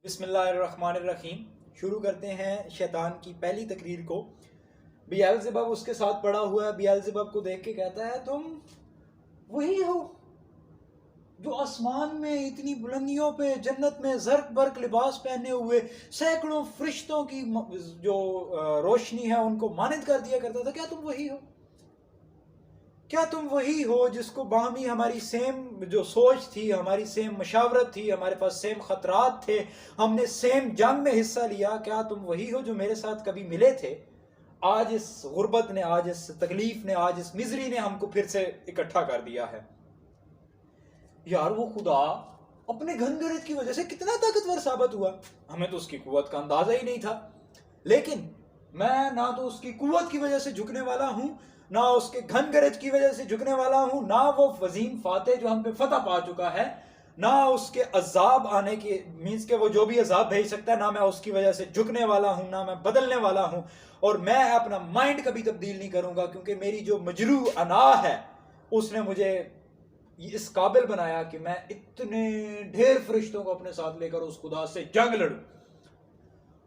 بسم اللہ الرحمن الرحیم. شروع کرتے ہیں شیطان کی پہلی تقریر کو. بیلزبب اس کے ساتھ پڑا ہوا ہے. بیلزبب کو دیکھ کے کہتا ہے تم وہی ہو جو آسمان میں اتنی بلندیوں پہ جنت میں زرق برق لباس پہنے ہوئے سینکڑوں فرشتوں کی جو روشنی ہے ان کو مانند کر دیا کرتا تھا. کیا تم وہی ہو؟ کیا تم وہی ہو جس کو باہمی ہماری سیم جو سوچ تھی، ہماری سیم مشاورت تھی، ہمارے پاس سیم خطرات تھے، ہم نے سیم جنگ میں حصہ لیا؟ کیا تم وہی ہو جو میرے ساتھ کبھی ملے تھے؟ آج اس غربت نے، آج اس تکلیف نے، آج اس مزری نے ہم کو پھر سے اکٹھا کر دیا ہے. یار وہ خدا اپنے گھنگرت کی وجہ سے کتنا طاقتور ثابت ہوا. ہمیں تو اس کی قوت کا اندازہ ہی نہیں تھا. لیکن میں نہ تو اس کی قوت کی وجہ سے جھکنے والا ہوں، نہ اس کے گھن گرج کی وجہ سے جھکنے والا ہوں، نہ وہ وزین فاتح جو ہم پہ فتح پا چکا ہے، نہ اس کے عذاب آنے کی مینس کہ وہ جو بھی عذاب بھیج سکتا ہے، نہ میں اس کی وجہ سے جھکنے والا ہوں، نہ میں بدلنے والا ہوں. اور میں اپنا مائنڈ کبھی تبدیل نہیں کروں گا، کیونکہ میری جو مجروح انا ہے اس نے مجھے اس قابل بنایا کہ میں اتنے ڈھیر فرشتوں کو اپنے ساتھ لے کر اس خدا سے جنگ لڑوں.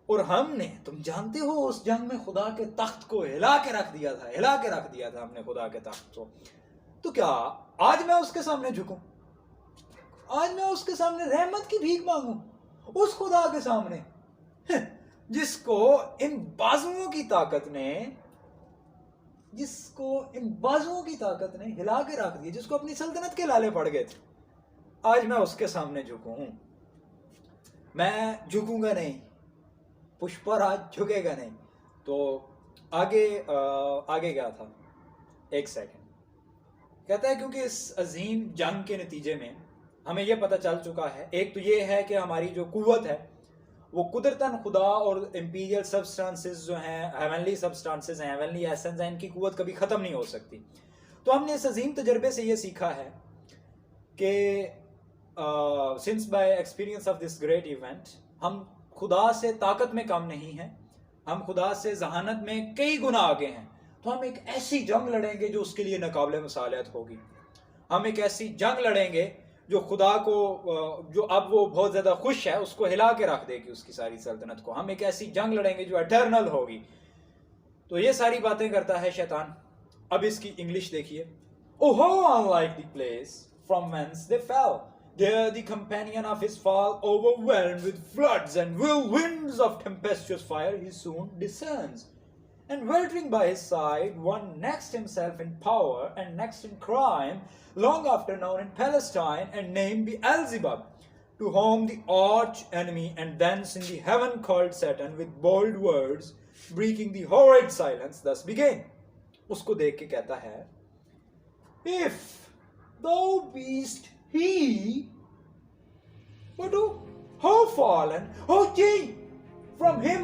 اور ہم نے، تم جانتے ہو، اس جنگ میں خدا کے تخت کو ہلا کے رکھ دیا تھا ہم نے خدا کے تخت کو. تو کیا آج میں اس کے سامنے جھکوں؟ آج میں اس کے سامنے رحمت کی بھیک مانگوں؟ اس خدا کے سامنے جس کو ان بازوؤں کی طاقت نے ہلا کے رکھ دیا، جس کو اپنی سلطنت کے لالے پڑ گئے تھے، آج میں اس کے سامنے جھکوں؟ میں جھکوں گا نہیں. پشپر آج جھکے گا نہیں. تو آگے کیا تھا؟ ایک سیکنڈ. کہتا ہے کیونکہ اس عظیم جنگ کے نتیجے میں ہمیں یہ پتہ چل چکا ہے، ایک تو یہ ہے کہ ہماری جو قوت ہے وہ قدرتاً خدا اور امپیریل سبسٹانسز جو ہیں، ہیونلی سبسٹانسز ہیں، ہیونلی ایسنس ہیں، ان کی قوت کبھی ختم نہیں ہو سکتی. تو ہم نے اس عظیم تجربے سے یہ سیکھا ہے کہ since by experience of this great event ہم خدا سے طاقت میں کم نہیں ہیں، ہم خدا سے ذہانت میں کئی گنا آگے ہیں. تو ہم ایک ایسی جنگ لڑیں گے جو اس کے لیے ناقابل مثالیت ہوگی. ہم ایک ایسی جنگ لڑیں گے جو خدا کو، جو اب وہ بہت زیادہ خوش ہے، اس کو ہلا کے رکھ دے گی، اس کی ساری سلطنت کو. ہم ایک ایسی جنگ لڑیں گے جو اٹرنل ہوگی. تو یہ ساری باتیں کرتا ہے شیطان. اب اس کی انگلش دیکھیے. Oh how unlike the place from whence they fell! There the companion of his fall, overwhelmed with floods and whirlwinds of tempestuous fire, he soon discerns. And weltering by his side, one next himself in power and next in crime, long after known in Palestine, and named Beelzebub, to whom the arch enemy and thence in the heaven called Satan, with bold words, breaking the horrid silence, thus began. اس کو دیکھ کے کہتا ہے, if thou beest he, but how fallen, how changed from him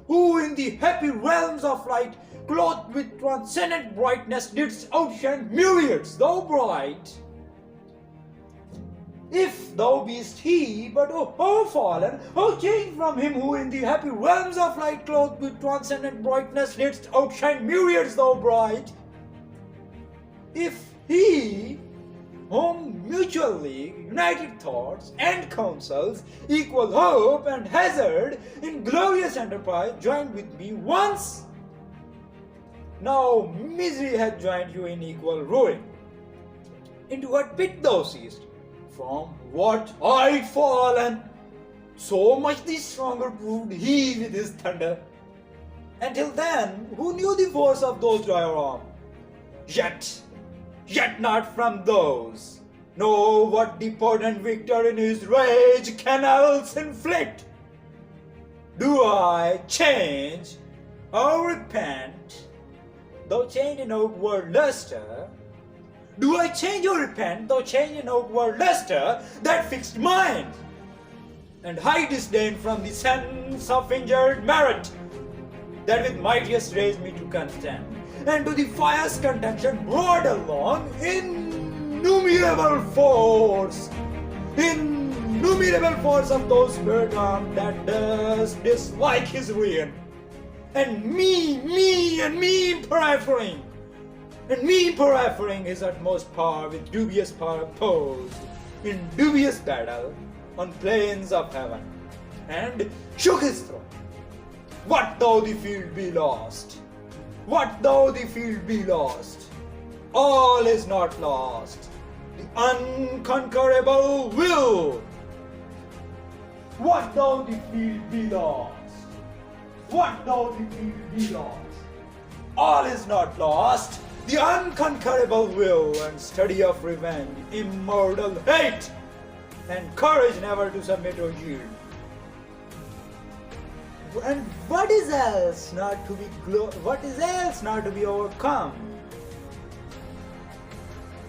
who in the happy realms of light, clothed with transcendent brightness, didst outshine myriads, thou bright. If thou beest he, but how fallen, how changed from him who in the happy realms of light, clothed with transcendent brightness, didst outshine myriads, thou bright. If he, whom mutually united thoughts and counsels, equal hope and hazard in glorious enterprise, joined with me once, now misery hath joined you in equal ruin. Into what pit thou seest, from what height fallen, so much the stronger proved he with his thunder. Until then, who knew the force of those dire arms? Yet not from those. Know what the potent victor in his rage can else inflict. Do I change or repent, though change in outward luster? Do I change or repent, though change in outward luster, that fixed mind, and hide disdain from the sense of injured merit, that with mightiest raised me to contend, and to the fierce contention brought along innumerable force of those spirit armed that does dislike his ruin, and me preferring his utmost power with dubious power opposed in dubious battle on plains of heaven. and shook his throne. What though the field be lost? What though the field be lost? All is not lost. The unconquerable will. What though the field be lost? What though the field be lost? All is not lost. The unconquerable will and study of revenge, immortal hate, and courage never to submit or yield. And what is else not to be overcome?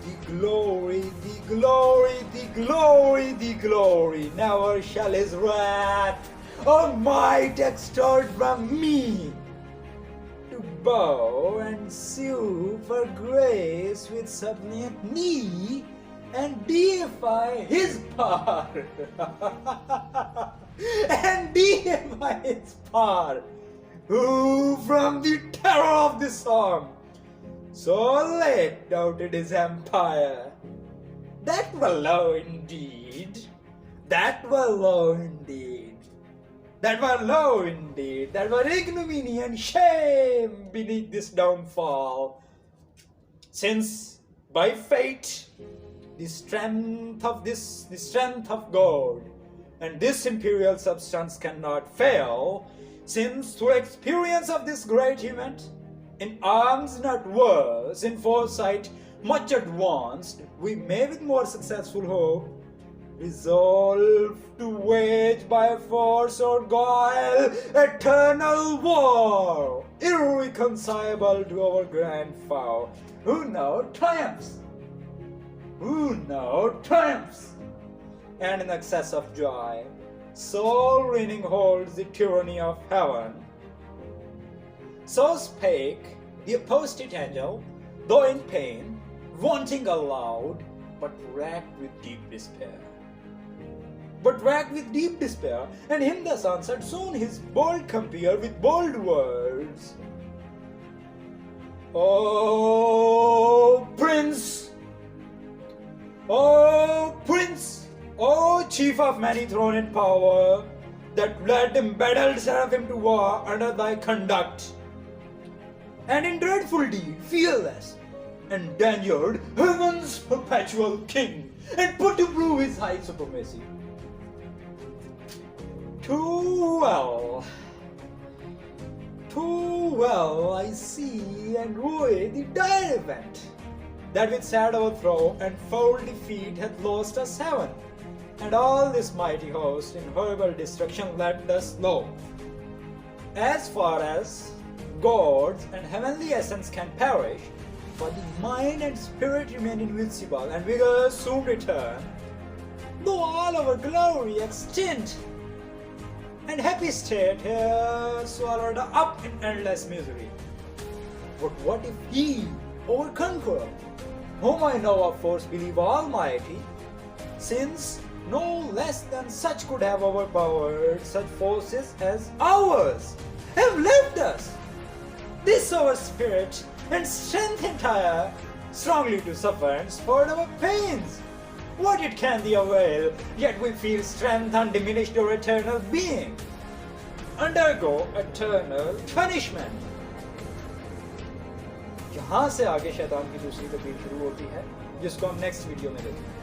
The glory, the glory, the glory, the glory. Never shall his wrath or might extort from me to bow and sue for grace with suppliant knee and deify his power. And deify his power, who from the terror of the storm so late doubted his empire. That were low indeed, that were low indeed, that were low indeed, that were ignominy and shame beneath this downfall. Since by fate the strength of God and this imperial substance cannot fail, since through experience of this great event, in arms not worse, in foresight much advanced, we may with more successful hope resolve to wage by force or guile eternal war, irreconcilable to our grand foe, who now triumphs, and in excess of joy, soul reigning holds the tyranny of heaven. So spake the apostate angel, though in pain, wanting aloud, but racked with deep despair. And him thus answered soon his bold compeer with bold words. O Prince, O chief of many thrown in power, that led embattled seraphim to war under thy conduct, and in dreadful deed, fearless, endangered heaven's perpetual king, and put to prove his high supremacy. Too well I see and rue the dire event, that with sad overthrow and foul defeat hath lost us heaven, and all this mighty host in horrible destruction led us low. As far as God's and heavenly essence can perish, but the mind and spirit remain invincible, and vigor soon return, though all our glory extinct, and happy state here swallowed up in endless misery. But what if he, our conqueror, whom I know of force believe almighty, since no less than such could have overpowered such forces as ours, have left us, this our spirit and strength entire, strongly to suffer and spurred our pains? What it can thee avail, yet we feel strength undiminished or eternal being, undergo eternal punishment. यहाँ से आगे शैतान की दूसरी तकलीफ शुरू होती है, जिसको हम नेक्स्ट वीडियो में देखेंगे।